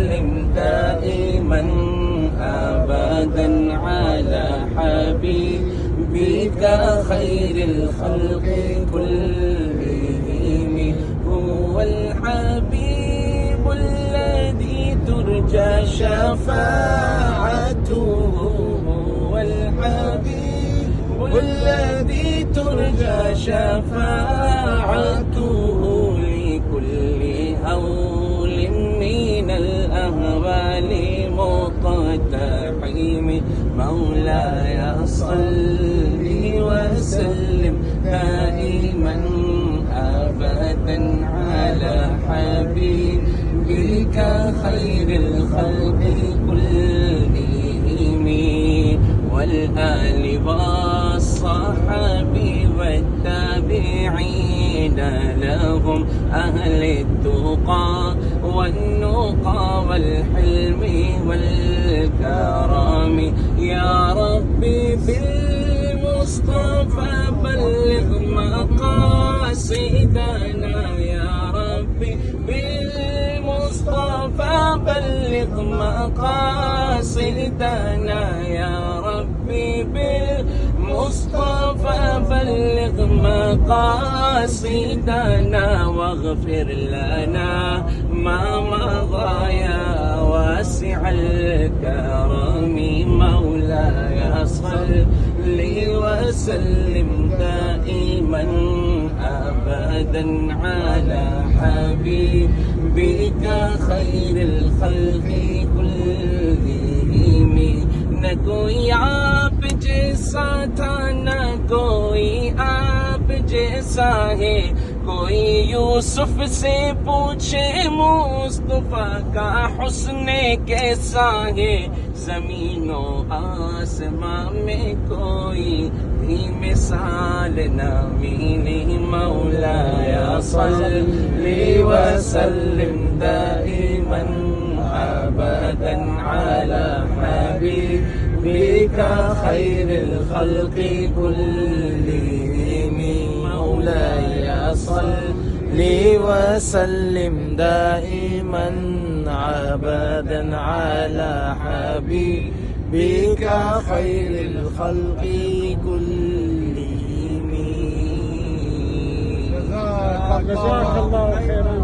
وسلم دائما أبدا على حبيبك خير الخلق كلهم. هو الحبيب الذي ترجى شفاعته، هو الحبيب الذي ترجى شفاعته لكل هول من الأهوال مقتحم. مولاي صل وسلم دائما أبدا على حبيبك خير الخلق كلهم، والآل والصحب والتابعين لهم أهل التقى والنقى والحلم والكرم. يا ربي بالمصطفى بلغ مقاصدنا، يا ربي بالمصطفى بلغ مقاصدنا، يا ربي بالمصطفى بلغ مقاصدنا، واغفر لنا ما مضى يا واسع الكرم. مولاي صل وسلم دائما أبدا على حبيبك خير الخلق كلهم. न कोई आप जैसा था न कोई आप जैसा है, कोई यूसुफ से पूछे मुस्तफा का हुस्न कैसा है। ज़मीनो आसमां में कोई भी मिसाल न मिली। मौलाय सल्ली वसल्लिम दाइमन أبدا على حبيبك خير الخلق كلهم. مولاي صل وسلم دائما أبدا على حبيبك خير الخلق كلهم. جزاك الله خيرا.